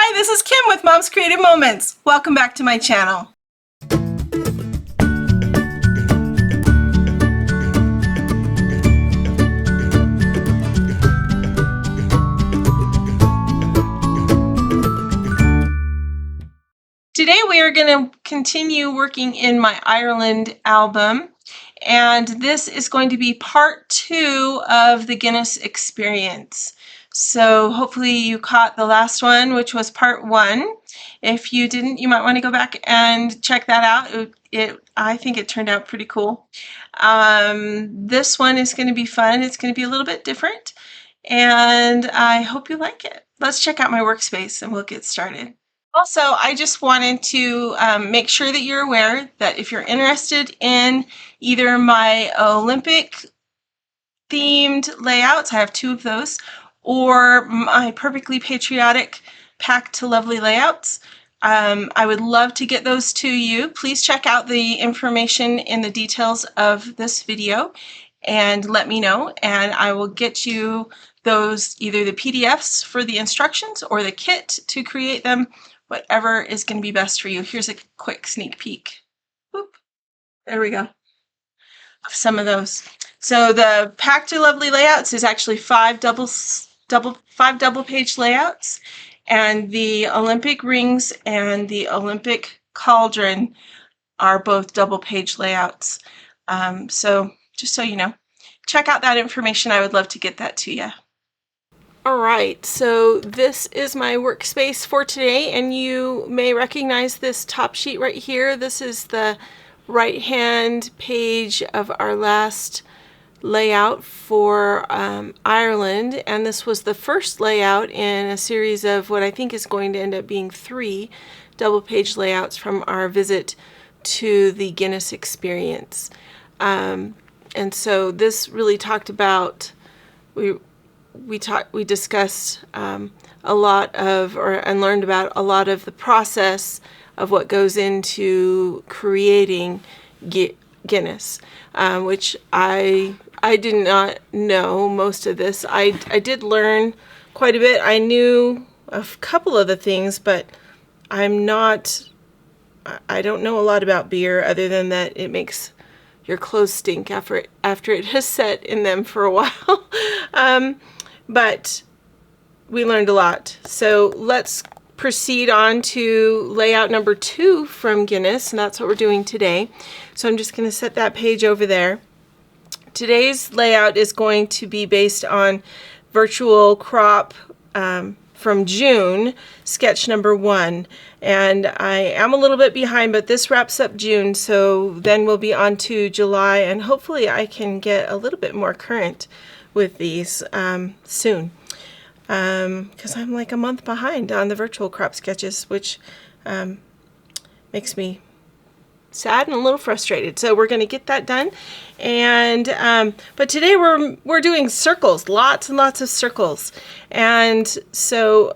Hi, this is Kim with Mom's Creative Moments. Welcome back to my channel. Today we are going to continue working in my Ireland album, and this is going to be part 2 of the Guinness experience. So hopefully you caught the last one, which was part 1. If you didn't, you might want to go back and check that out. I think it turned out pretty cool. This one is going to be fun. It's going to be a little bit different, and I hope you like it. Let's check out my workspace and we'll get started. Also, I just wanted to make sure that you're aware that if you're interested in either my Olympic themed layouts, I have 2 of those, or my Perfectly Patriotic Pack to Lovely layouts, I would love to get those to you. Please check out the information in the details of this video and let me know, and I will get you those, either the PDFs for the instructions or the kit to create them, whatever is going to be best for you. Here's a quick sneak peek. Whoop. There we go. Of some of those. So the Pack to Lovely layouts is actually 5 double page layouts, and the Olympic rings and the Olympic cauldron are both double page layouts. So just so you know, check out that information. I would love to get that to you. Alright, so this is my workspace for today, and you may recognize this top sheet right here. This is the right hand page of our last layout for Ireland, and this was the first layout in a series of what I think is going to end up being 3 double page layouts from our visit to the Guinness experience. And so this really talked about, we discussed a lot of, and learned about a lot of the process of what goes into creating Guinness, which I did not know most of this. I did learn quite a bit. I knew a couple of the things, but I don't know a lot about beer other than that it makes your clothes stink after it has set in them for a while. But we learned a lot. So let's proceed on to layout number 2 from Guinness, and that's what we're doing today. So I'm just going to set that page over there. Today's layout is going to be based on virtual crop from June, sketch number 1. And I am a little bit behind, but this wraps up June, so then we'll be on to July, and hopefully I can get a little bit more current with these soon, because I'm like a month behind on the virtual crop sketches, which makes me sad and a little frustrated. So we're going to get that done, and but today we're doing circles, lots and lots of circles, and so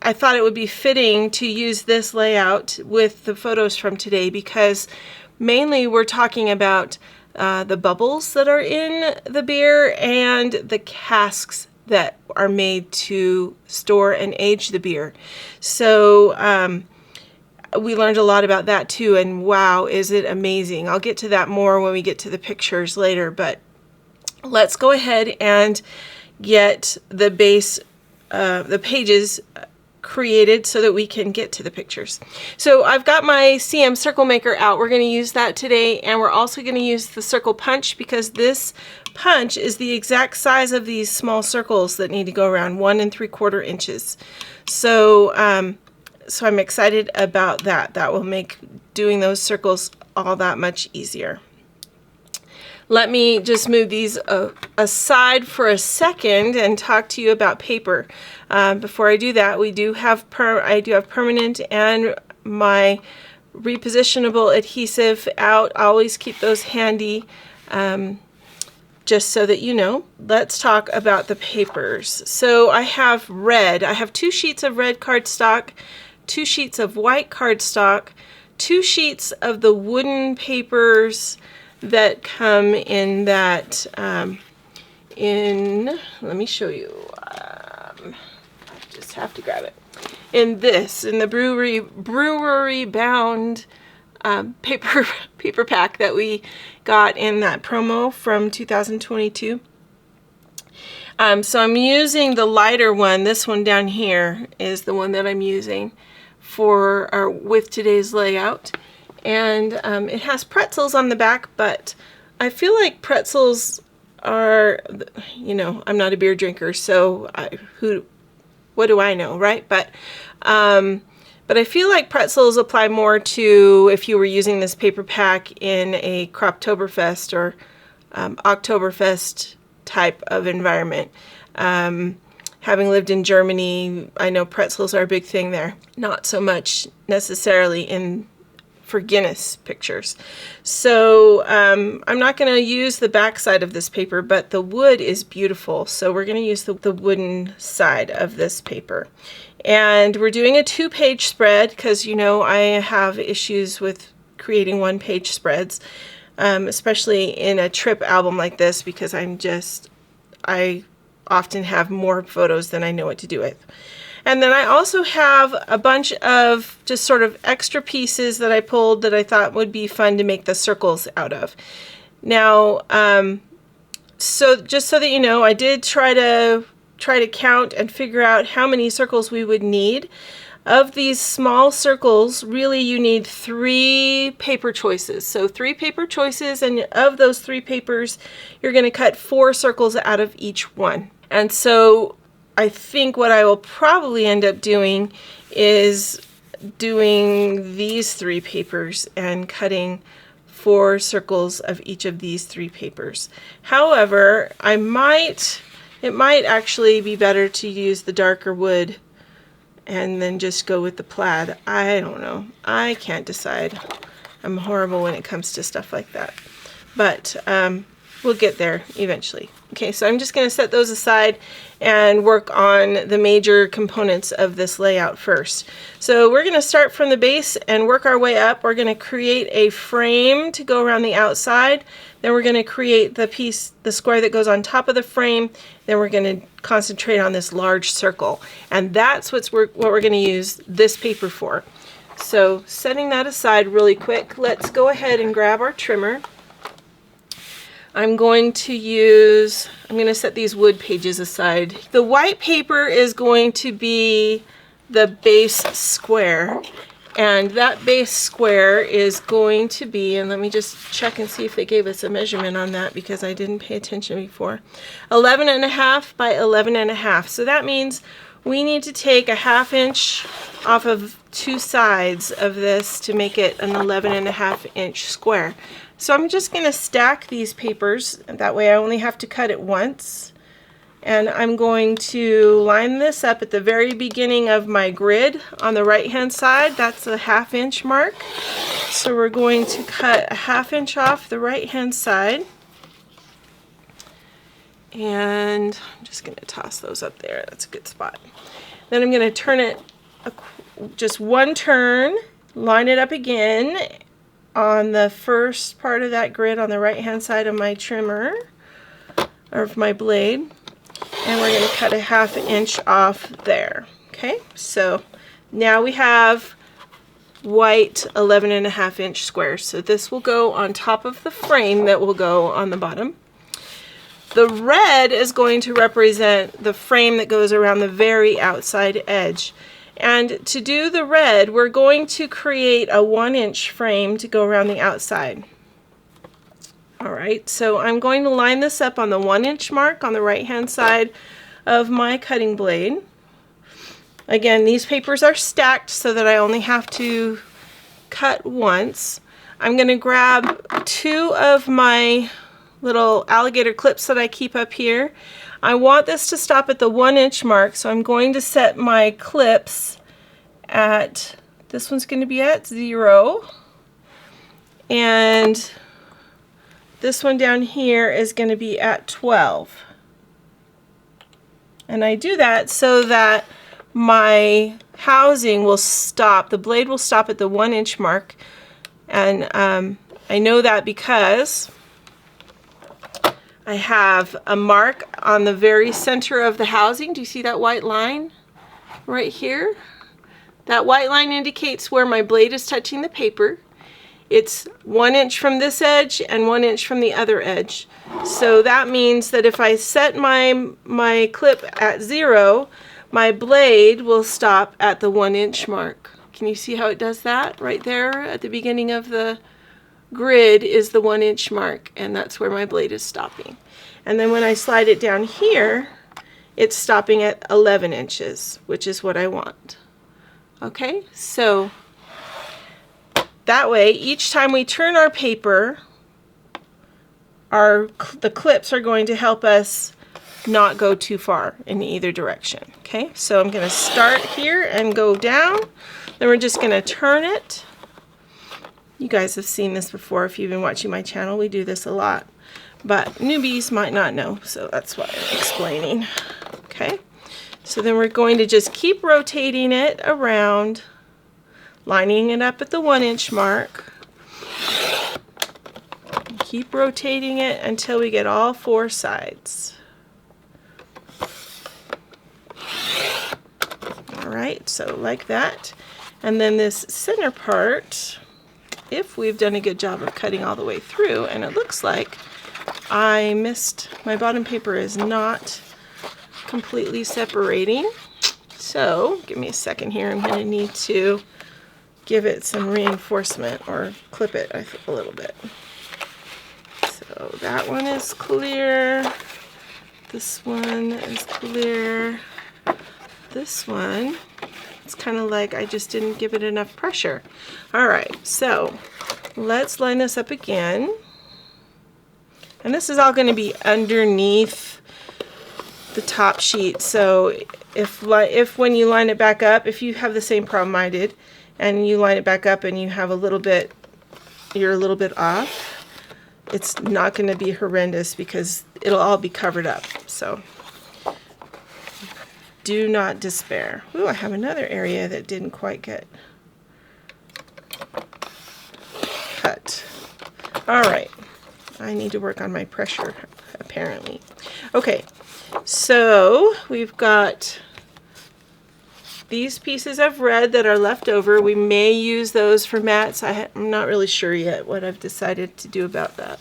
I thought it would be fitting to use this layout with the photos from today, because mainly we're talking about the bubbles that are in the beer and the casks that are made to store and age the beer. So we learned a lot about that too, and wow, is it amazing. I'll get to that more when we get to the pictures later, but let's go ahead and get the base, the pages created so that we can get to the pictures. So I've got my CM Circle Maker out. We're going to use that today, and we're also going to use the circle punch, because this punch is the exact size of these small circles that need to go around, 1 3/4 inches. So so I'm excited about that. That will make doing those circles all that much easier. Let me just move these aside for a second and talk to you about paper. Before I do that, I do have permanent and my repositionable adhesive out. I always keep those handy, just so that you know. Let's talk about the papers. So I have red. I have 2 sheets of red cardstock, 2 sheets of white cardstock, 2 sheets of the wooden papers that come in that, let me show you. just have to grab it. In the Brewery Bound paper pack that we got in that promo from 2022. So I'm using the lighter one. This one down here is the one that I'm using with today's layout. And it has pretzels on the back, but I feel like pretzels are, you know, I'm not a beer drinker, so what do I know, right? But I feel like pretzels apply more to if you were using this paper pack in a Croptoberfest or Oktoberfest type of environment. Having lived in Germany, I know pretzels are a big thing there. Not so much necessarily for Guinness pictures. So I'm not going to use the back side of this paper, but the wood is beautiful. So we're going to use the wooden side of this paper. And we're doing a 2-page spread because, you know, I have issues with creating 1-page spreads, especially in a trip album like this, because I often have more photos than I know what to do with. And then I also have a bunch of just sort of extra pieces that I pulled that I thought would be fun to make the circles out of. Now, so just so that you know, I did try to count and figure out how many circles we would need. Of these small circles, really you need 3 paper choices. So 3 paper choices, and of those 3 papers, you're going to cut 4 circles out of each one. And so I think what I will probably end up doing is doing these 3 papers and cutting 4 circles of each of these 3 papers. However, it might actually be better to use the darker wood and then just go with the plaid. I don't know. I can't decide. I'm horrible when it comes to stuff like that. But we'll get there eventually. Okay, so I'm just going to set those aside and work on the major components of this layout first. So we're going to start from the base and work our way up. We're going to create a frame to go around the outside. Then we're going to create the square that goes on top of the frame. Then we're going to concentrate on this large circle. And that's what we're going to use this paper for. So setting that aside really quick, let's go ahead and grab our trimmer. I'm going to set these wood pages aside. The white paper is going to be the base square, and that base square is going to be, and let me just check and see if they gave us a measurement on that because I didn't pay attention before, 11.5 by 11.5. So that means we need to take a 1/2 inch off of 2 sides of this to make it an 11.5 inch square. So I'm just going to stack these papers, that way I only have to cut it once. And I'm going to line this up at the very beginning of my grid on the right hand side. That's the 1/2 inch mark. So we're going to cut a 1/2 inch off the right hand side. And I'm just going to toss those up there. That's a good spot. Then I'm going to turn it just one turn, line it up again on the first part of that grid on the right hand side of my trimmer, or of my blade, and we're going to cut a 1/2 inch off there. Okay, so now we have white 11.5 inch squares. So this will go on top of the frame that will go on the bottom. The red is going to represent the frame that goes around the very outside edge. And to do the red, we're going to create a 1 inch frame to go around the outside. All right, so I'm going to line this up on the 1 inch mark on the right hand side of my cutting blade. Again, these papers are stacked so that I only have to cut once. I'm going to grab 2 of my little alligator clips that I keep up here. I want this to stop at the 1 inch mark, so I'm going to set my clips at, this one's going to be at 0, and this one down here is going to be at 12. And I do that so that my housing will stop, the blade will stop at the 1 inch mark, and I know that because I have a mark on the very center of the housing. Do you see that white line? right here. That white line indicates where my blade is touching the paper. It's 1 inch from this edge and 1 inch from the other edge. So that means that if I set my clip at 0, my blade will stop at the 1 inch mark. Can you see how it does that? Right there at the beginning of the grid is the 1 inch mark, and that's where my blade is stopping. And then when I slide it down here, it's stopping at 11 inches, which is what I want. Okay, so that way, each time we turn our paper, the clips are going to help us not go too far in either direction. Okay, so I'm going to start here and go down. Then we're just going to turn it. You guys have seen this before if you've been watching my channel. We do this a lot, but newbies might not know, so that's why I'm explaining. Okay, so then we're going to just keep rotating it around, lining it up at the 1 inch mark. Keep rotating it until we get all 4 sides. All right, so like that. And then this center part, if we've done a good job of cutting all the way through, and it looks like I missed, my bottom paper is not completely separating. So give me a second here. I'm going to need to give it some reinforcement or clip it a little bit. So that one is clear. This one is clear. This one, it's kind of like I just didn't give it enough pressure. All right, so let's line this up again. And this is all going to be underneath the top sheet. So if when you line it back up, if you have the same problem I did, and you line it back up and you have you're a little bit off, it's not going to be horrendous because it'll all be covered up. So do not despair. Ooh, I have another area that didn't quite get cut. All right, I need to work on my pressure apparently. Okay, so we've got these pieces of red that are left over. We may use those for mats. I'm not really sure yet what I've decided to do about that.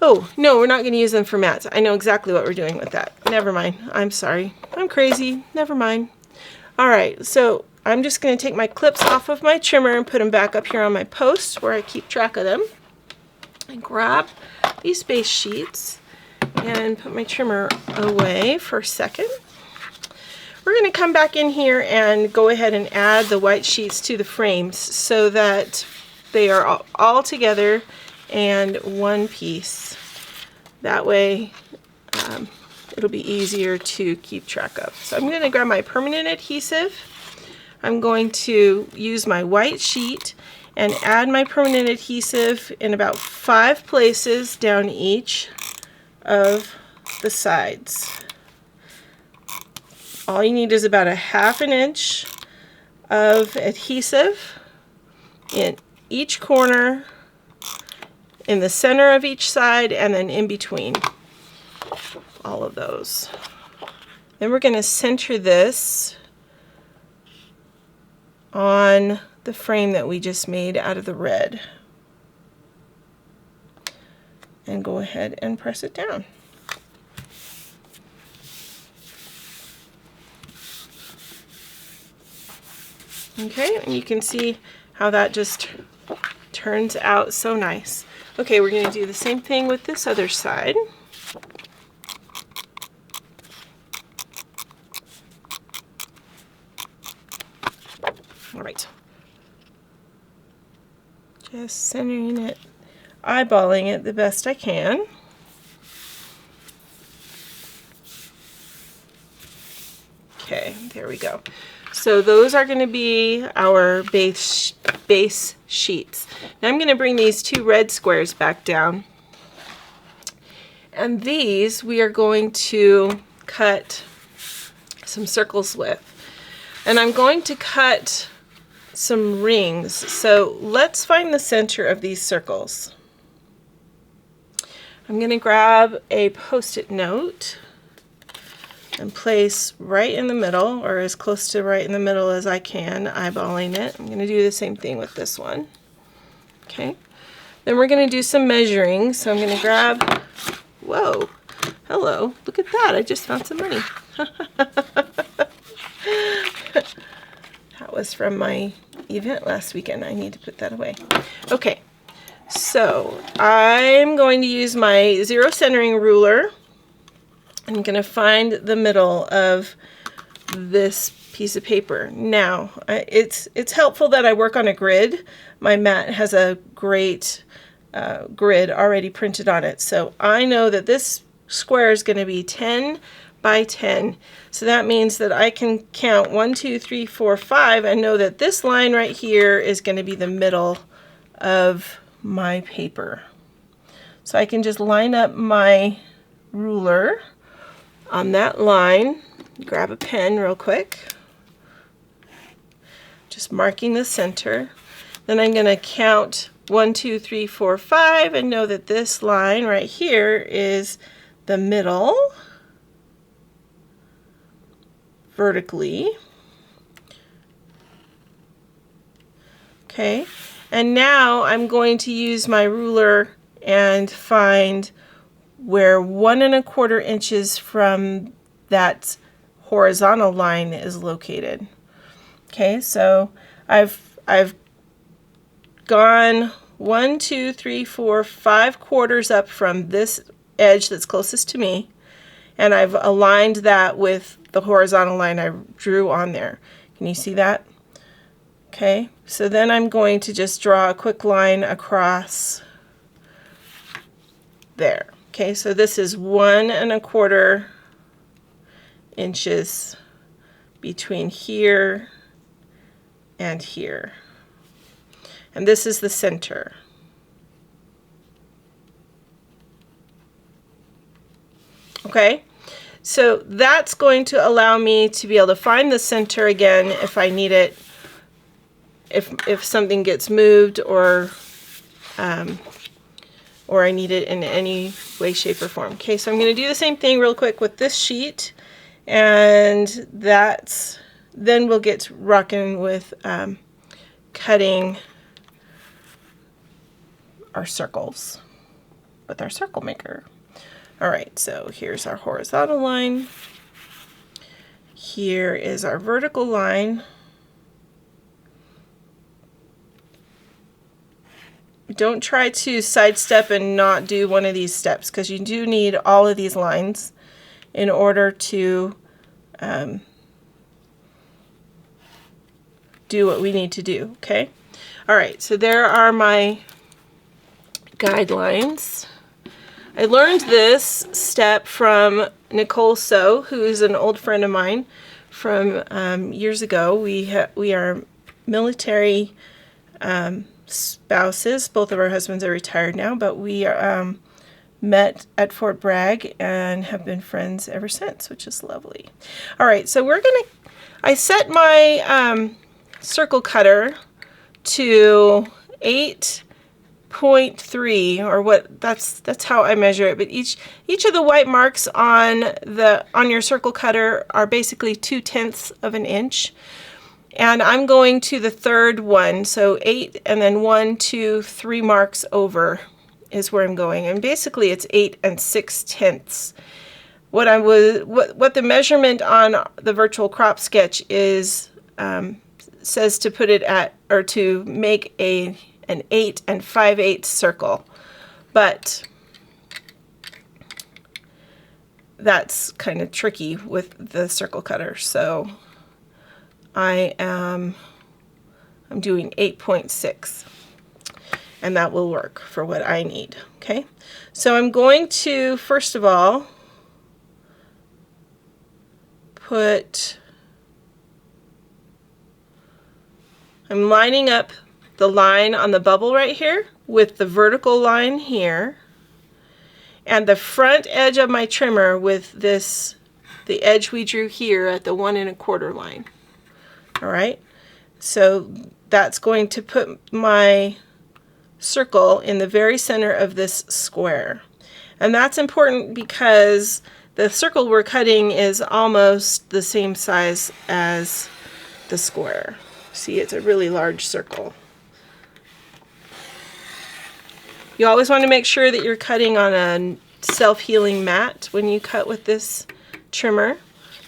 Oh, no, we're not going to use them for mats. I know exactly what we're doing with that. Never mind. I'm sorry. I'm crazy. Never mind. All right, so I'm just going to take my clips off of my trimmer and put them back up here on my post where I keep track of them. And grab these base sheets and put my trimmer away for a second. We're going to come back in here and go ahead and add the white sheets to the frames so that they are all together and one piece. That way it'll be easier to keep track of. So I'm going to grab my permanent adhesive. I'm going to use my white sheet and add my permanent adhesive in about 5 places down each of the sides. All you need is about a 1/2 inch of adhesive in each corner, in the center of each side, and then in between all of those. Then we're going to center this on the frame that we just made out of the red. And go ahead and press it down. Okay, and you can see how that just turns out so nice. Okay, we're going to do the same thing with this other side. All right. Just centering it, eyeballing it the best I can. Okay, there we go. So those are going to be our base sheets. Now I'm going to bring these 2 red squares back down. And these we are going to cut some circles with. And I'm going to cut some rings. So let's find the center of these circles. I'm going to grab a Post-it note. and place right in the middle, or as close to right in the middle as I can, eyeballing it. I'm going to do the same thing with this one. Okay. Then we're going to do some measuring. So I'm going to grab, whoa, hello, look at that. I just found some money. That was from my event last weekend. I need to put that away. Okay, so I'm going to use my zero centering ruler. I'm going to find the middle of this piece of paper. Now, it's helpful that I work on a grid. My mat has a great grid already printed on it. So I know that this square is going to be 10 by 10. So that means that I can count 1, 2, 3, 4, 5 and know that this line right here is going to be the middle of my paper. So I can just line up my ruler on that line. Grab a pen real quick. Just marking the center. Then I'm going to count 1, 2, 3, 4, 5 and know that this line right here is the middle vertically. Okay, and now I'm going to use my ruler and find where 1 1/4 inches from that horizontal line is located. Okay, so I've gone 1, 2, 3, 4, 5 quarters up from this edge that's closest to me, and I've aligned that with the horizontal line I drew on there. Can you see that? Okay, so then I'm going to just draw a quick line across there. Okay, so this is 1 1/4 inches between here and here. And this is the center. Okay, so that's going to allow me to be able to find the center again if I need it, if something gets moved or I need it in any way, shape, or form. Okay, so I'm going to do the same thing real quick with this sheet, and then we'll get rocking with cutting our circles with our circle maker. All right, so here's our horizontal line. Here is our vertical line. Don't try to sidestep and not do one of these steps, because you do need all of these lines in order to do what we need to do, okay? All right, so there are my guidelines. I learned this step from Nicole So, who is an old friend of mine from years ago. We are military spouses. Both of our husbands are retired now, but we met at Fort Bragg and have been friends ever since, which is lovely. All right, so I set my circle cutter to 8.3, or that's how I measure it. But each of the white marks on your circle cutter are basically 2/10 of an inch. And I'm going to the third one, so 8 and then 1, 2, 3 marks over is where I'm going. And basically it's 8 6/10. What the measurement on the virtual crop sketch is says to put it at, or to make an 8 5/8 circle, but that's kind of tricky with the circle cutter, so I'm doing 8.6, and that will work for what I need. Okay, so I'm going to first of all I'm lining up the line on the bubble right here with the vertical line here, and the front edge of my trimmer with the edge we drew here at the 1 1/4 line. All right, so that's going to put my circle in the very center of this square. And that's important because the circle we're cutting is almost the same size as the square. See, it's a really large circle. You always want to make sure that you're cutting on a self-healing mat when you cut with this trimmer.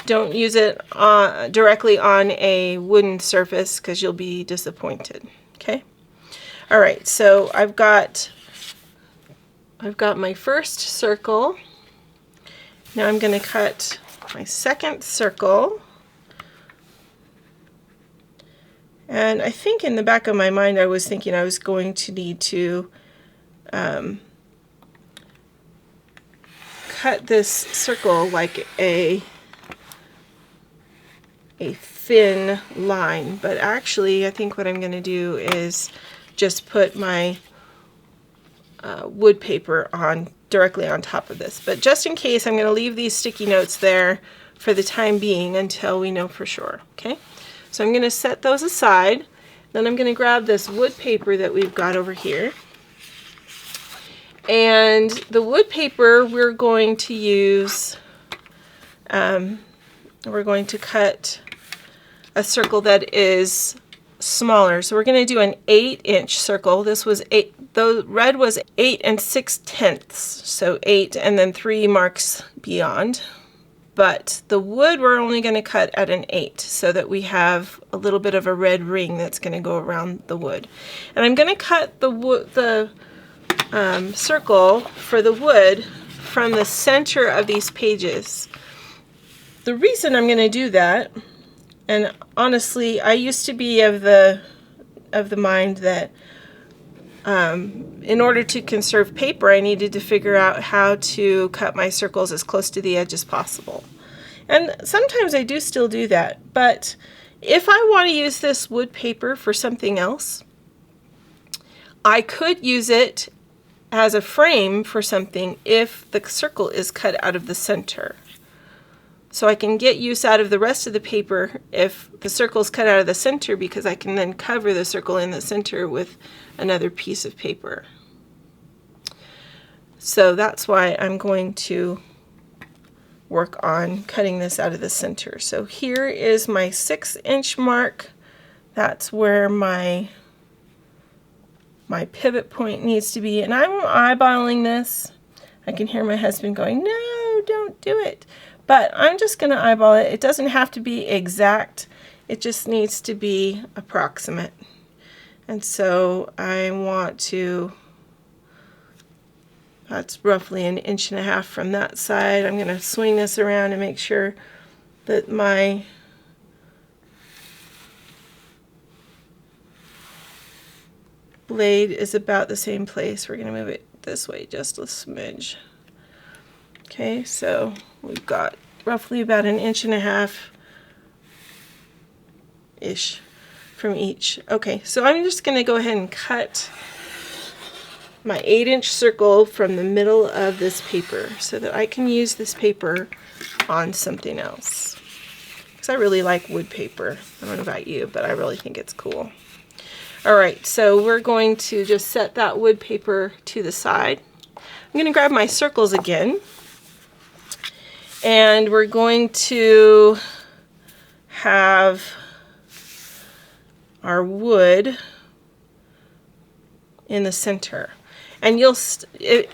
Don't use it directly on a wooden surface because you'll be disappointed. Okay. All right. So I've got my first circle. Now I'm going to cut my second circle. And I think in the back of my mind I was thinking I was going to need to cut this circle like a thin line, but actually I think what I'm going to do is just put my wood paper on directly on top of this. But just in case, I'm going to leave these sticky notes there for the time being until we know for sure. Okay, so I'm going to set those aside. Then I'm going to grab this wood paper that we've got over here. And the wood paper we're going to use, we're going to cut a circle that is smaller. So we're going to do an 8-inch circle. This was 8, the red was 8 6/10, so 8 and then 3 marks beyond. But the wood we're only going to cut at an 8 so that we have a little bit of a red ring that's going to go around the wood. And I'm going to cut the circle for the wood from the center of these pages. The reason I'm going to do that, and honestly, I used to be of the mind that in order to conserve paper, I needed to figure out how to cut my circles as close to the edge as possible. And sometimes I do still do that, but if I want to use this wood paper for something else, I could use it as a frame for something if the circle is cut out of the center. So I can get use out of the rest of the paper if the circle is cut out of the center, because I can then cover the circle in the center with another piece of paper. So that's why I'm going to work on cutting this out of the center. So here is my 6-inch mark. That's where my pivot point needs to be, and I'm eyeballing this. I can hear my husband going, "No, don't do it." But I'm just going to eyeball it. It doesn't have to be exact. It just needs to be approximate. And so I want to, that's roughly 1.5 inches from that side. I'm going to swing this around and make sure that my blade is about the same place. We're going to move it this way just a smidge. Okay, so we've got roughly about 1.5 inches-ish from each. Okay, so I'm just going to go ahead and cut my 8-inch circle from the middle of this paper so that I can use this paper on something else. Because I really like wood paper. I don't know about you, but I really think it's cool. Alright, so we're going to just set that wood paper to the side. I'm going to grab my circles again, and we're going to have our wood in the center. And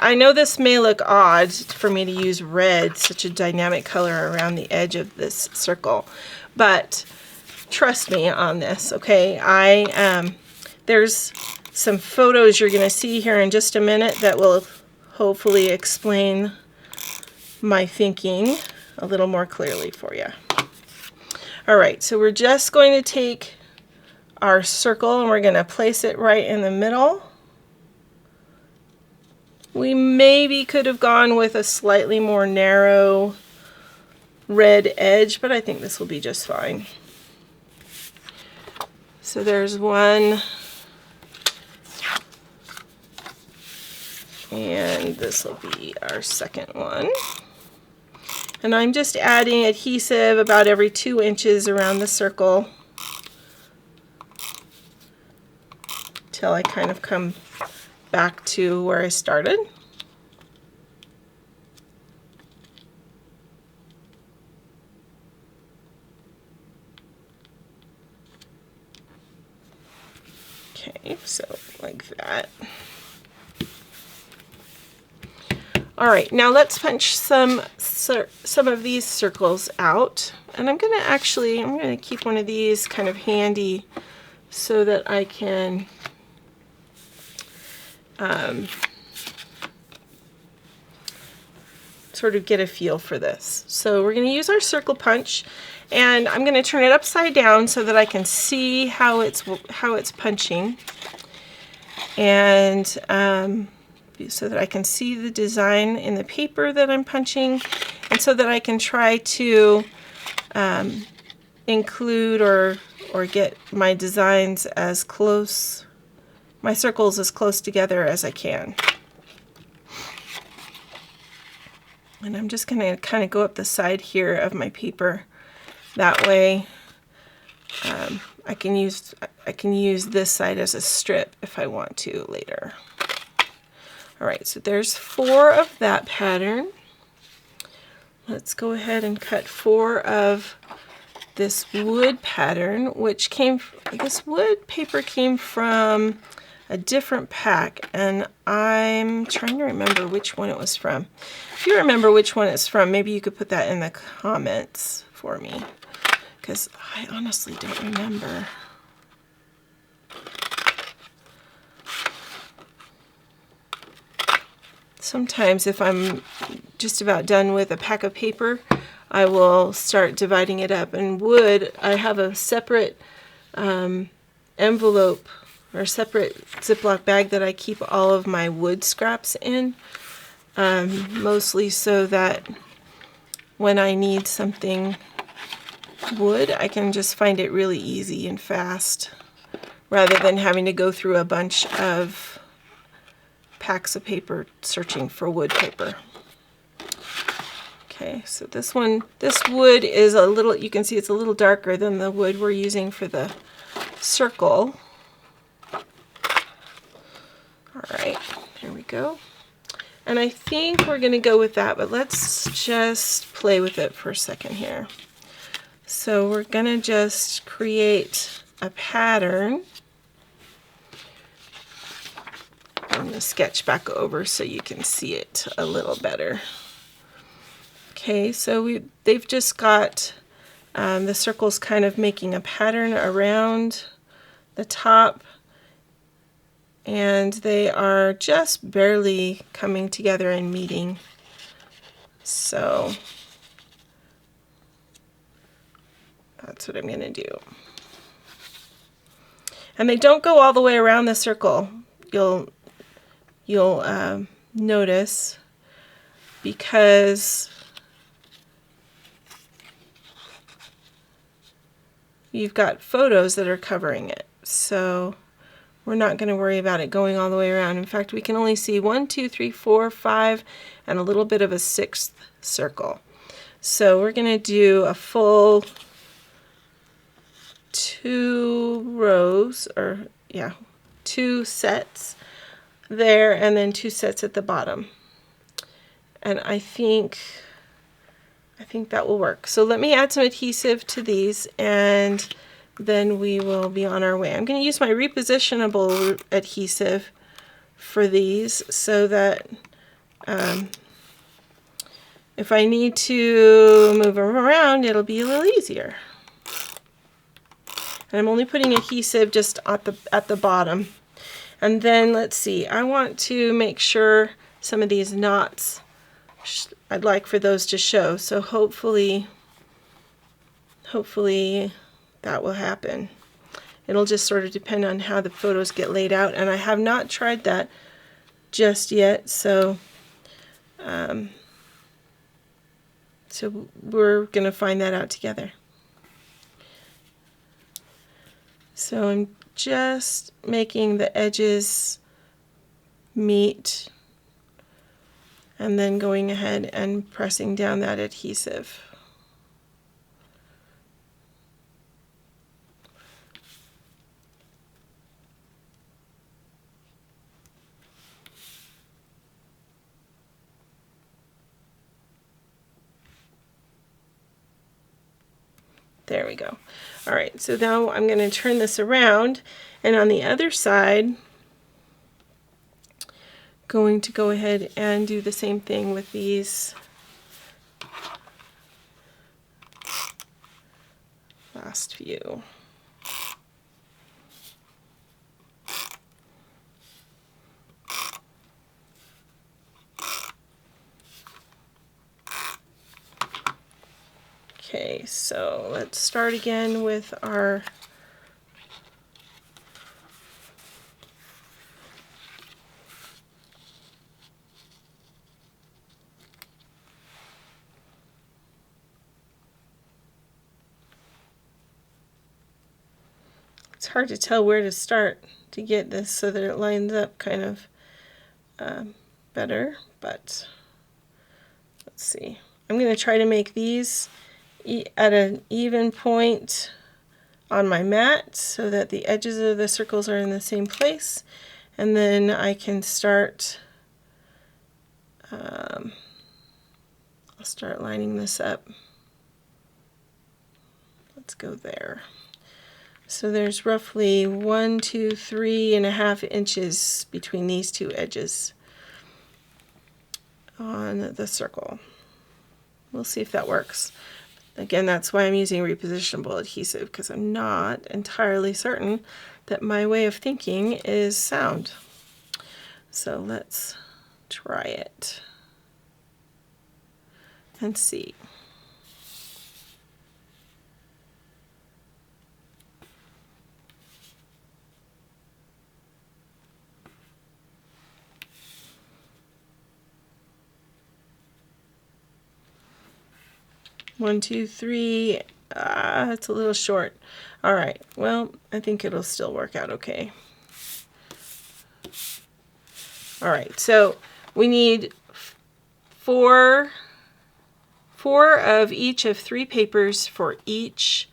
I know this may look odd for me to use red, such a dynamic color, around the edge of this circle, but trust me on this, okay? There's some photos you're going to see here in just a minute that will hopefully explain my thinking a little more clearly for you. Alright, so we're just going to take our circle and we're going to place it right in the middle. We maybe could have gone with a slightly more narrow red edge, but I think this will be just fine. So there's one. And this will be our second one. And I'm just adding adhesive about every 2 inches around the circle till I kind of come back to where I started. Okay, so like that. All right, now let's punch some of these circles out. And I'm gonna keep one of these kind of handy so that I can sort of get a feel for this. So we're going to use our circle punch, and I'm going to turn it upside down so that I can see how it's punching, and so that I can see the design in the paper that I'm punching, and so that I can try to include or get my designs as close, my circles as close together as I can. And I'm just going to kind of go up the side here of my paper. That way I can use this side as a strip if I want to later. All right, so there's 4 of that pattern. Let's go ahead and cut 4 of this wood pattern, which this wood paper came from a different pack, and I'm trying to remember which one it was from. If you remember which one it's from, maybe you could put that in the comments for me, because I honestly don't remember. Sometimes if I'm just about done with a pack of paper, I will start dividing it up. And wood, I have a separate envelope or separate Ziploc bag that I keep all of my wood scraps in, mostly so that when I need something wood, I can just find it really easy and fast, rather than having to go through a bunch of packs of paper searching for wood paper. Okay, so this wood is a little, you can see it's a little darker than the wood we're using for the circle. All right, here we go. And I think we're going to go with that, but let's just play with it for a second here. So we're going to just create a pattern. I'm going to sketch back over so you can see it a little better. Okay, so they've just got the circles kind of making a pattern around the top, and they are just barely coming together and meeting. So that's what I'm going to do. And they don't go all the way around the circle. You'll notice, because you've got photos that are covering it. So we're not going to worry about it going all the way around. In fact, we can only see 1, 2, 3, 4, 5, and a little bit of a 6th circle. So we're going to do a full 2 rows, or yeah, 2 sets there, and then 2 sets at the bottom. And I think that will work. So let me add some adhesive to these, and then we will be on our way. I'm going to use my repositionable adhesive for these so that if I need to move them around, it'll be a little easier. And I'm only putting adhesive just at the bottom. And then let's see, I want to make sure some of these knots, I'd like for those to show. So hopefully that will happen. It'll just sort of depend on how the photos get laid out, and I have not tried that just yet, so we're going to find that out together. So I'm just making the edges meet, and then going ahead and pressing down that adhesive. There we go. All right, so now I'm going to turn this around, and on the other side, going to go ahead and do the same thing with these last few. Okay, so let's start again with our it's hard to tell where to start to get this so that it lines up kind of better, but let's see. I'm going to try to make these at an even point on my mat so that the edges of the circles are in the same place, and then I can start I'll start lining this up. Let's go there. So there's roughly 1, 2, 3.5 inches between these two edges on the circle. We'll see if that works. Again, that's why I'm using repositionable adhesive, because I'm not entirely certain that my way of thinking is sound. So let's try it and see. One, two, three. It's a little short. All right. Well, I think it'll still work out okay. All right. So we need four of each of 3 papers for each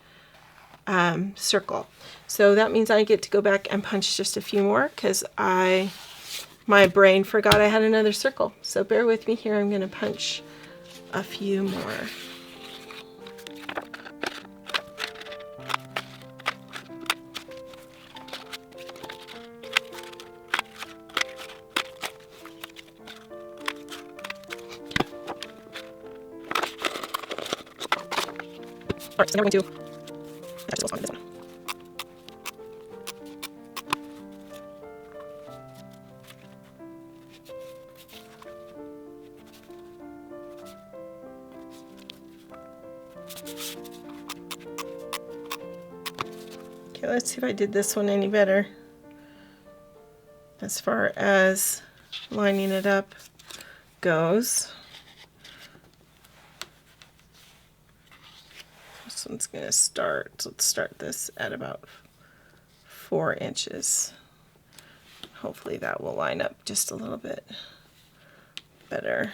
circle. So that means I get to go back and punch just a few more because my brain forgot I had another circle. So bear with me here. I'm going to punch a few more. All right, so now we're going to actually let's find this one. Okay, let's see if I did this one any better as far as lining it up goes. This one's going to start, let's start this at about 4 inches. Hopefully that will line up just a little bit better.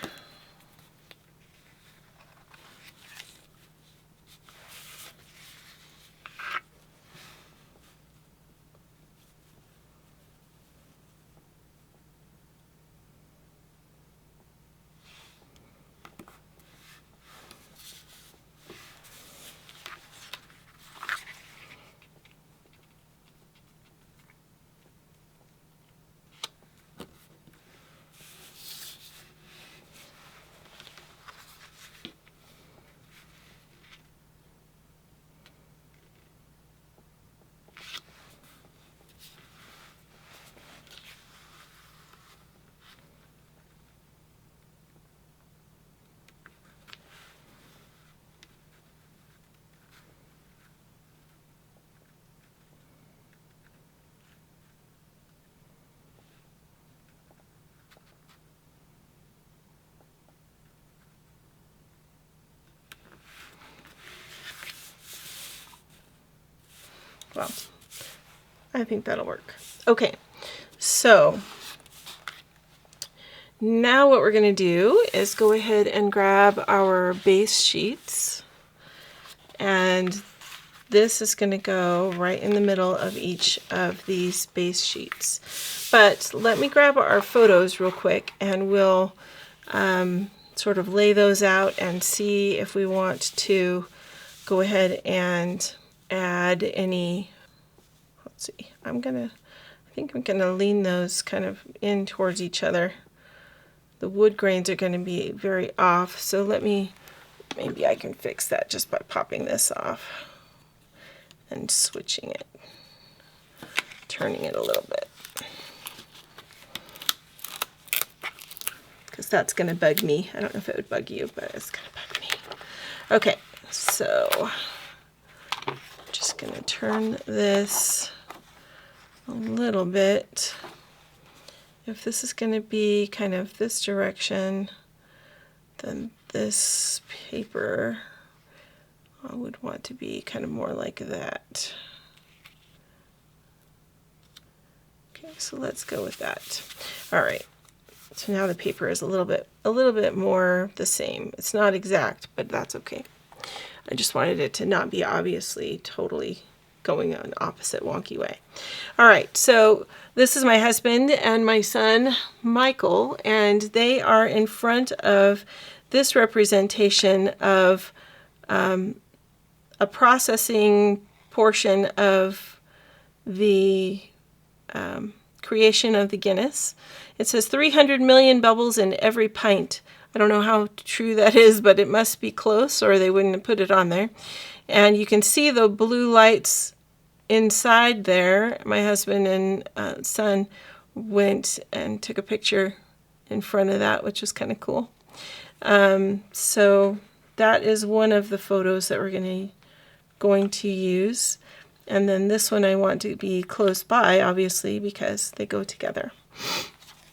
Well, I think that'll work. Okay, so now what we're going to do is go ahead and grab our base sheets, and this is going to go right in the middle of each of these base sheets. But let me grab our photos real quick, and we'll sort of lay those out and see if we want to go ahead and add any, let's see, I think I'm gonna lean those kind of in towards each other. The wood grains are gonna be very off, so maybe I can fix that just by popping this off and switching it, turning it a little bit, because that's going to bug me. I don't know if it would bug you, but it's going to bug me. Okay, so I'm just going to turn this a little bit. If this is going to be kind of this direction, then this paper I would want to be kind of more like that. Okay, so let's go with that. All right. So now the paper is a little bit more the same. It's not exact, but that's okay. I just wanted it to not be obviously totally going an opposite wonky way. All right, so this is my husband and my son, Michael, and they are in front of this representation of a processing portion of the creation of the Guinness. It says 300 million bubbles in every pint. I don't know how true that is, but it must be close or they wouldn't have put it on there. And you can see the blue lights inside there. My husband and son went and took a picture in front of that, which was kind of cool. So that is one of the photos that we're going to use. And then this one I want to be close by, obviously, because they go together.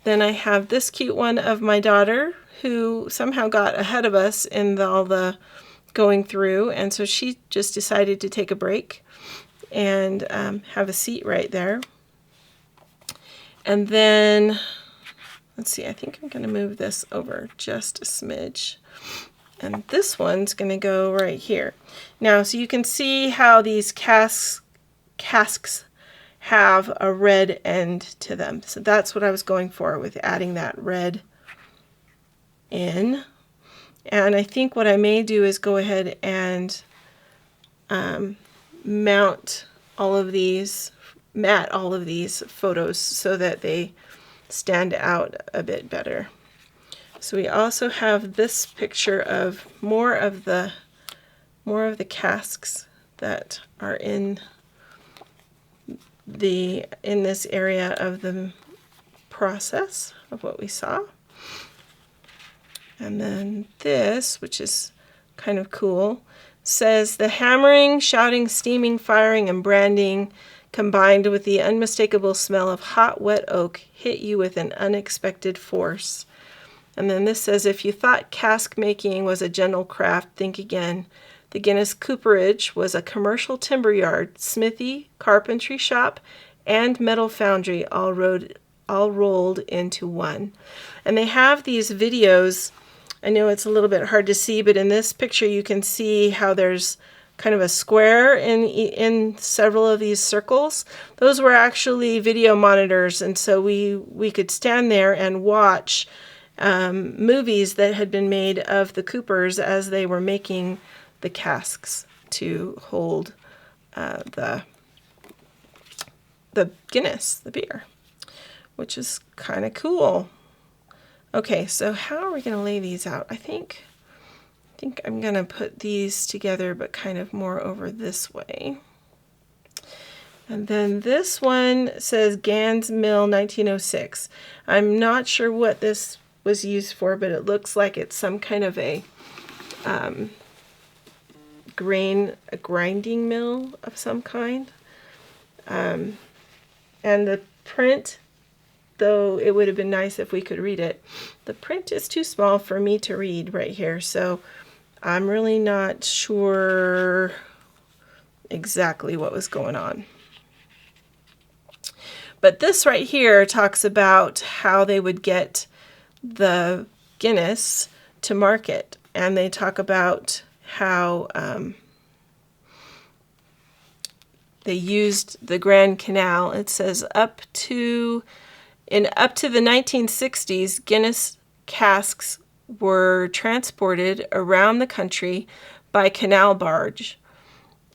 Then I have this cute one of my daughter, who somehow got ahead of us in all the going through, and so she just decided to take a break and have a seat right there. And then, let's see, I think I'm going to move this over just a smidge. And this one's going to go right here. Now, so you can see how these casks have a red end to them. So that's what I was going for with adding that red in. And I think what I may do is go ahead and matte all of these photos so that they stand out a bit better. So we also have this picture of more of the casks that are in this area of the process of what we saw. And then this, which is kind of cool, says the hammering, shouting, steaming, firing, and branding combined with the unmistakable smell of hot, wet oak hit you with an unexpected force. And then this says, if you thought cask making was a gentle craft, think again. The Guinness cooperage was a commercial timber yard, smithy, carpentry shop, and metal foundry all rolled into one. And they have these videos. I know it's a little bit hard to see, but in this picture you can see how there's kind of a square in several of these circles. Those were actually video monitors, and so we could stand there and watch movies that had been made of the coopers as they were making the casks to hold the Guinness, the beer, which is kind of cool. Okay, so how are we going to lay these out? I think I'm going to put these together, but kind of more over this way. And then this one says Gans Mill 1906. I'm not sure what this was used for, but it looks like it's some kind of a grinding mill of some kind. And the print, though it would have been nice if we could read it, the print is too small for me to read right here, so I'm really not sure exactly what was going on. But this right here talks about how they would get the Guinness to market, and they talk about how they used the Grand Canal. It says up to the 1960s, Guinness casks were transported around the country by canal barge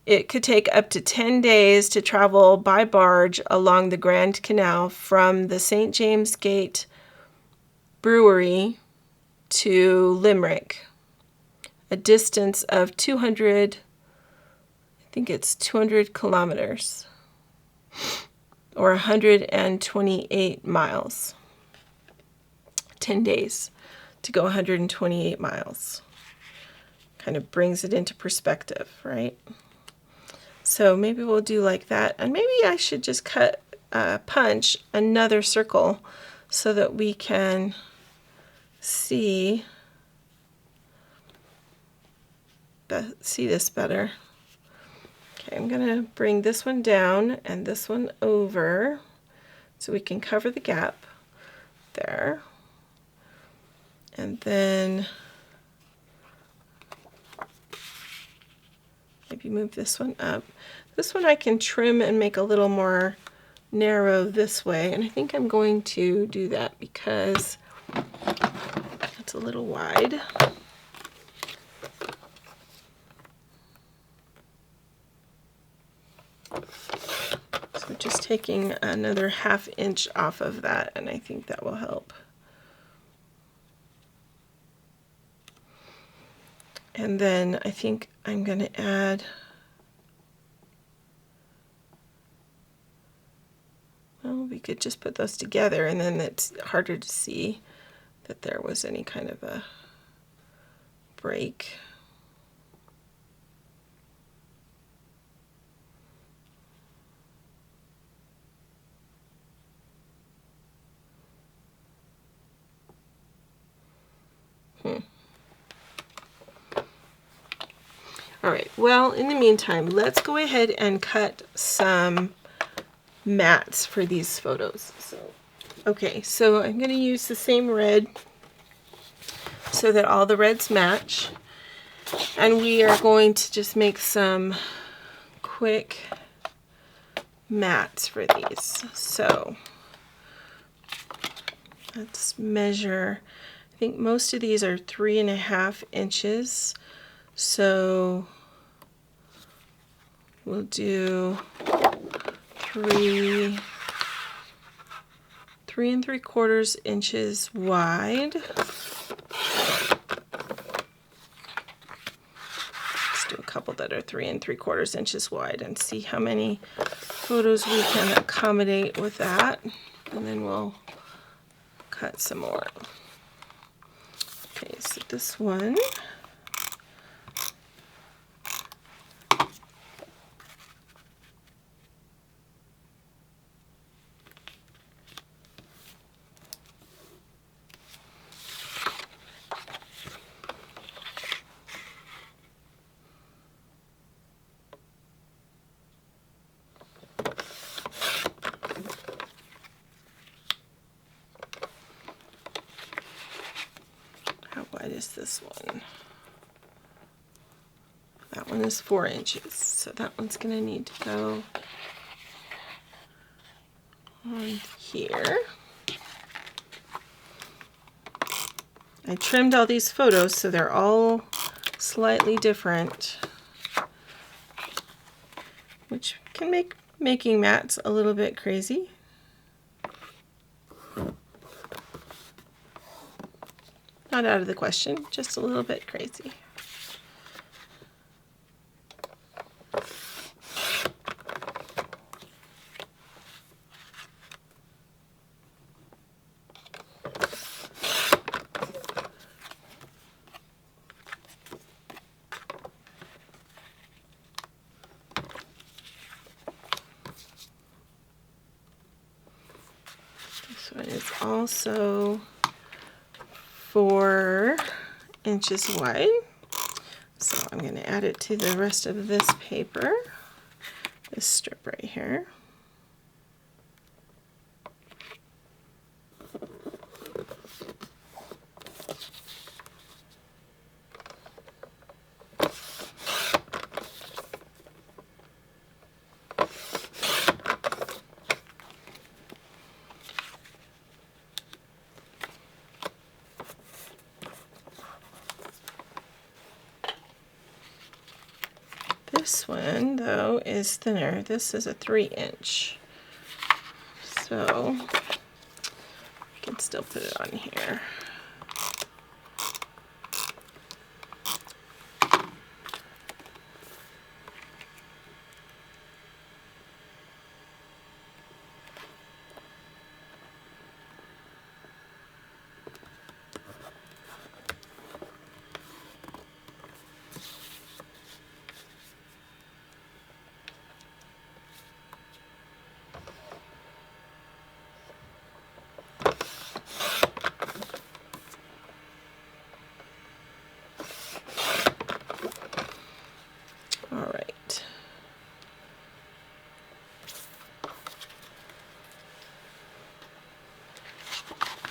It could take up to 10 days to travel by barge along the Grand Canal from the St. James Gate Brewery to Limerick, a distance of 200, I think it's 200 kilometers, or 128 miles. 10 days to go 128 miles. Kind of brings it into perspective, right? So maybe we'll do like that. And maybe I should just punch another circle so that we can see this better. Okay, I'm going to bring this one down and this one over so we can cover the gap there. And then maybe move this one up. This one I can trim and make a little more narrow this way, and I think I'm going to do that because it's a little wide. So just taking another 1/2 inch off of that, and I think that will help. And then I think I'm going to add, well, we could just put those together and then it's harder to see that there was any kind of a break. All right, well, in the meantime, let's go ahead and cut some mats for these photos. Okay, so I'm going to use the same red so that all the reds match. And we are going to just make some quick mats for these. So let's measure. I think most of these are 3.5 inches. So we'll do 3 3¾ inches wide. Let's do a couple that are 3¾ inches wide and see how many photos we can accommodate with that. And then we'll cut some more. Okay, so this one. Is this one? That one is 4 inches, so that one's going to need to go on here. I trimmed all these photos so they're all slightly different, which can make making mats a little bit crazy. Not out of the question, just a little bit crazy. This one is also 4 inches wide, so I'm going to add it to the rest of this paper, this strip right here. This one, though, is thinner. This is a 3-inch. So I can still put it on here.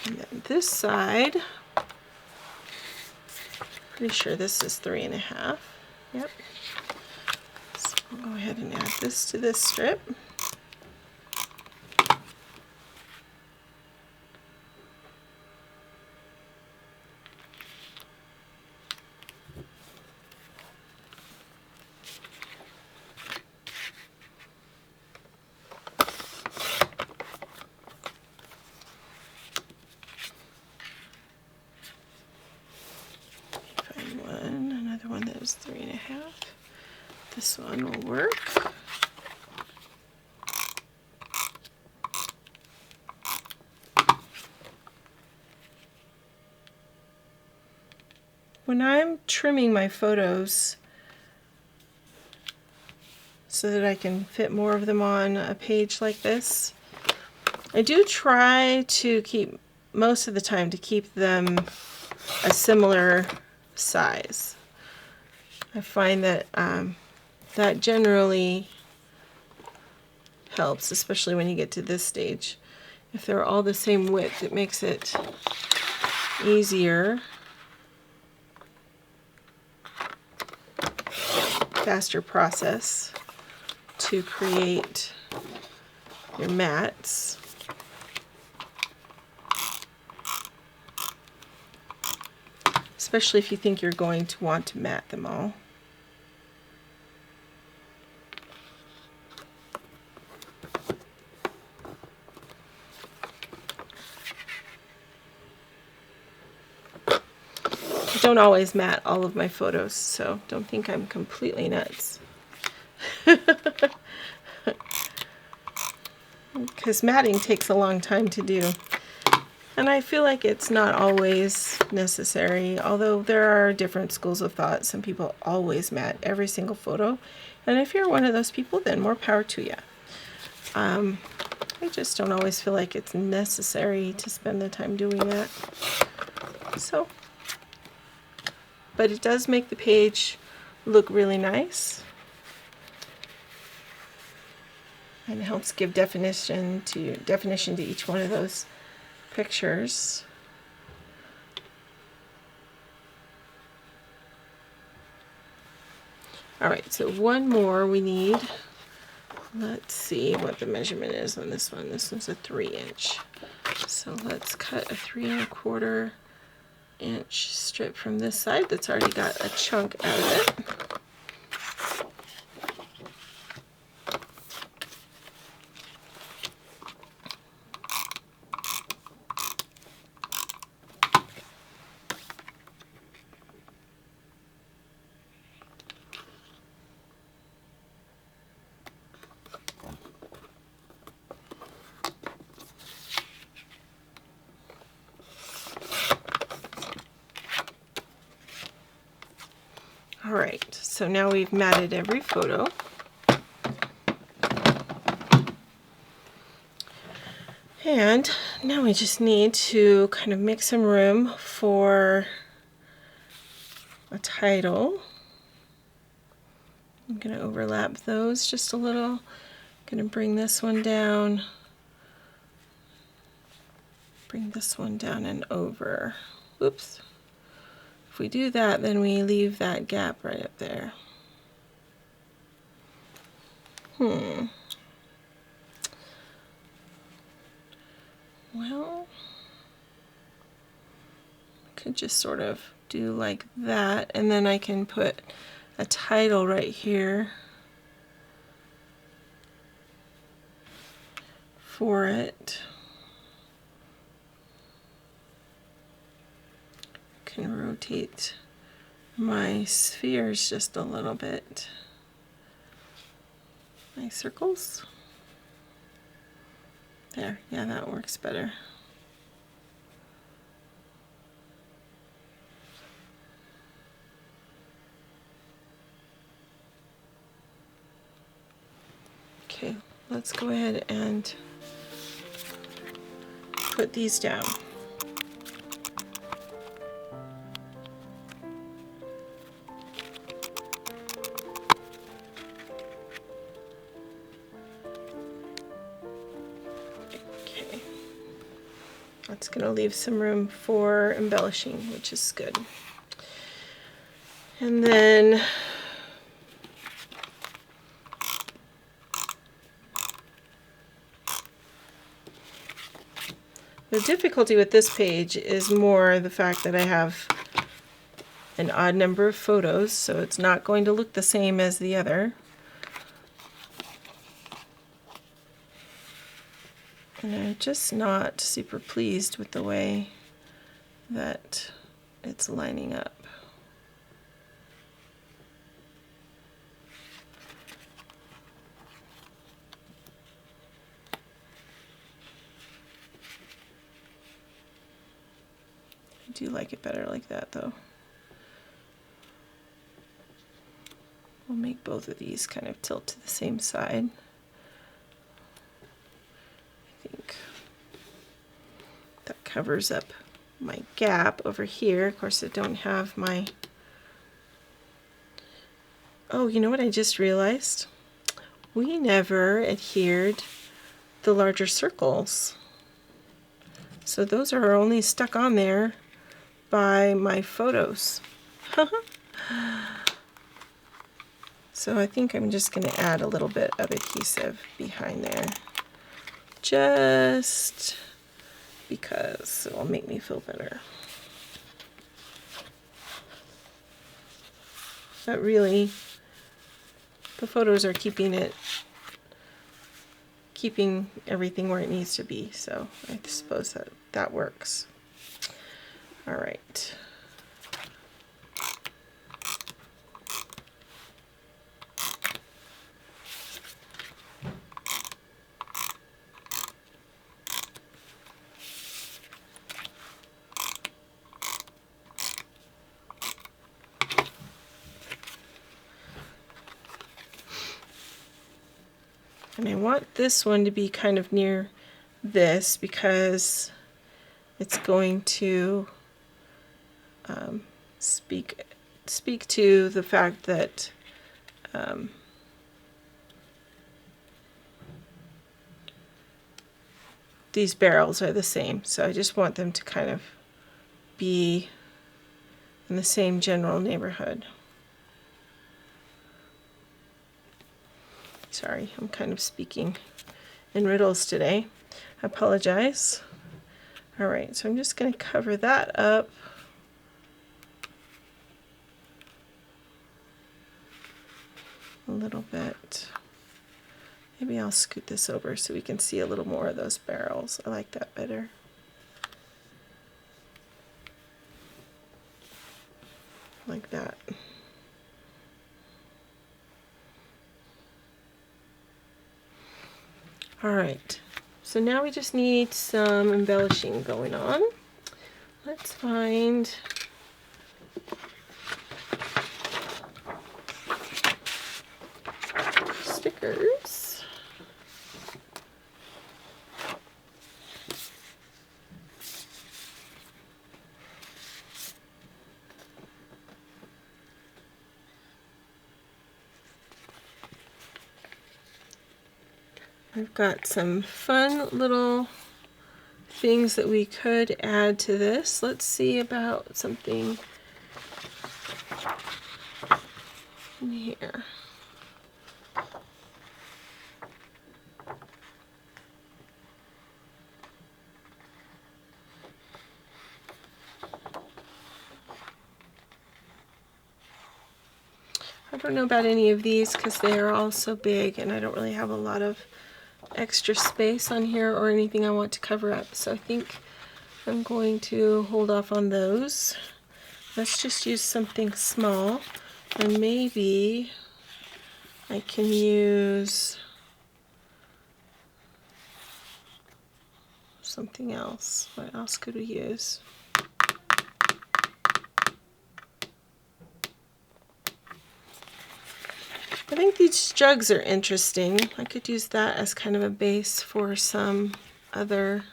And then this side, pretty sure this is 3.5. Yep. So I'll go ahead and add this to this strip. Another one that is 3.5. This one will work. When I'm trimming my photos so that I can fit more of them on a page like this, I do try to keep, most of the time, to keep them a similar size. I find that that generally helps, especially when you get to this stage. If they're all the same width, it makes it easier, faster process to create your mats. Especially if you think you're going to want to mat them all. I don't always mat all of my photos, so don't think I'm completely nuts. Because matting takes a long time to do. And I feel like it's not always necessary, although there are different schools of thought. Some people always mat every single photo. And if you're one of those people, then more power to you. I just don't always feel like it's necessary to spend the time doing that. So, but it does make the page look really nice. And it helps give definition to each one of those pictures. Alright, so one more we need. Let's see what the measurement is on this one. This one's a 3-inch. So let's cut a 3¼ inch strip from this side that's already got a chunk out of it. Alright, so now we've matted every photo. And now we just need to kind of make some room for a title. I'm going to overlap those just a little. I'm going to bring this one down. Bring this one down and over. Whoops. If we do that, then we leave that gap right up there. Well, I could just sort of do like that, and then I can put a title right here. for it. Can rotate my spheres just a little bit. My circles. There, yeah, that works better. Okay, let's go ahead and put these down. Okay, that's going to leave some room for embellishing, which is good. And then the difficulty with this page is more the fact that I have an odd number of photos, so it's not going to look the same as the other. And I'm just not super pleased with the way that it's lining up. I do like it better like that though. We'll make both of these kind of tilt to the same side. I think that covers up my gap over here. Of course, I don't have my... Oh, you know what I just realized? We never adhered the larger circles. So those are only stuck on there by my photos. So I think I'm just going to add a little bit of adhesive behind there, just because it will make me feel better. But really, the photos are keeping everything where it needs to be, so I suppose that works. All right. And I want this one to be kind of near this because it's going to speak to the fact that these barrels are the same. So I just want them to kind of be in the same general neighborhood. Sorry, I'm kind of speaking in riddles today. I apologize. All right, so I'm just going to cover that up. A little bit. Maybe I'll scoot this over so we can see a little more of those barrels. I like that better. Like that. All right, so now we just need some embellishing going on. Let's find stickers. I've got some fun little things that we could add to this. Let's see about something in here. I don't know about any of these because they are all so big and I don't really have a lot of extra space on here or anything I want to cover up. So I think I'm going to hold off on those. Let's just use something small, and maybe I can use something else. What else could we use? I think these jugs are interesting. I could use that as kind of a base for some other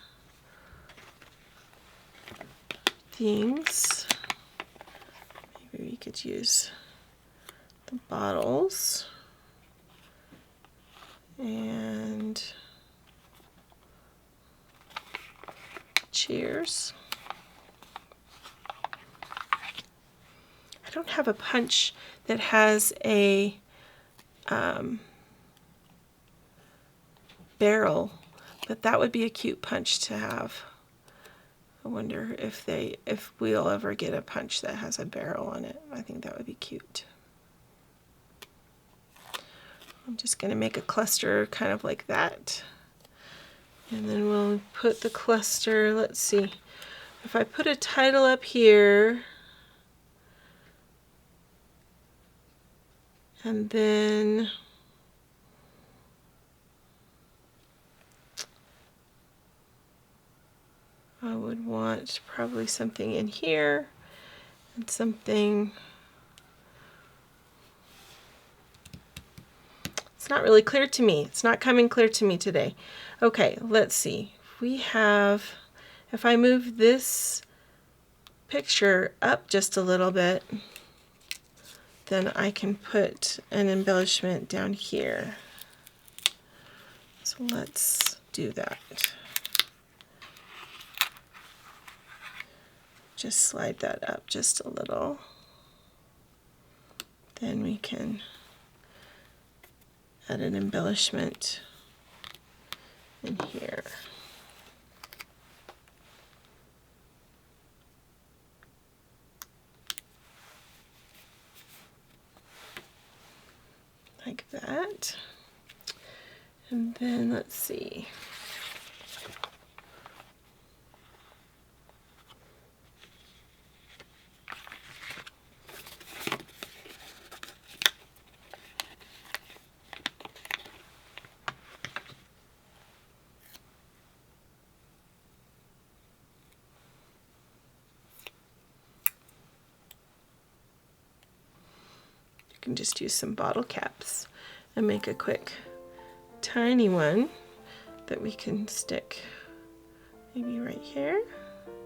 things. Maybe we could use the bottles and cheers. I don't have a punch that has a barrel, but that would be a cute punch to have. I wonder if we'll ever get a punch that has a barrel on it. I think that would be cute. I'm just going to make a cluster kind of like that. And then we'll put the cluster, let's see, if I put a title up here, and then I would want probably something in here and something. It's not really clear to me. It's not coming clear to me today. Okay, let's see. We have, if I move this picture up just a little bit, then I can put an embellishment down here. So let's do that. Just slide that up just a little. Then we can add an embellishment in here. Like that. And then let's see. Can just use some bottle caps and make a quick tiny one that we can stick maybe right here,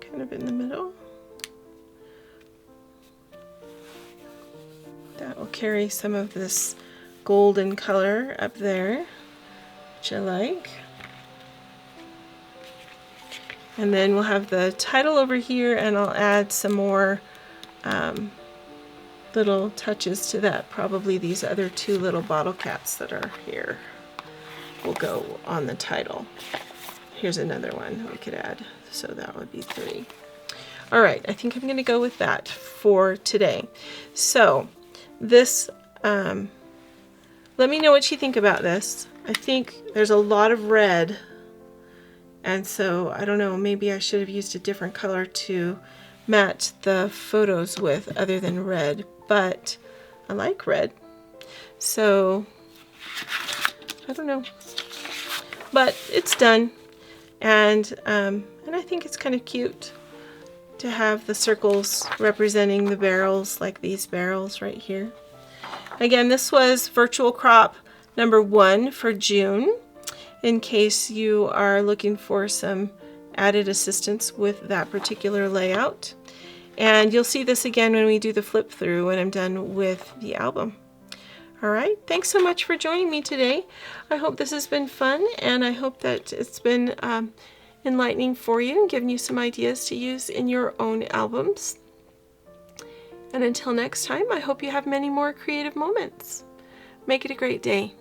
kind of in the middle. That will carry some of this golden color up there, which I like. And then we'll have the title over here, and I'll add some more little touches to that. Probably these other two little bottle caps that are here will go on the title. Here's another one we could add, so that would be 3. All right, I think I'm going to go with that for today. So this, let me know what you think about this. I think there's a lot of red, and so I don't know, maybe I should have used a different color to match the photos with other than red, but I like red, so I don't know, but it's done. And I think it's kind of cute to have the circles representing the barrels, like these barrels right here. Again, this was virtual crop number 1 for June, in case you are looking for some added assistance with that particular layout. And you'll see this again when we do the flip through when I'm done with the album. All right, thanks so much for joining me today. I hope this has been fun, and I hope that it's been enlightening for you and given you some ideas to use in your own albums. And until next time, I hope you have many more creative moments. Make it a great day.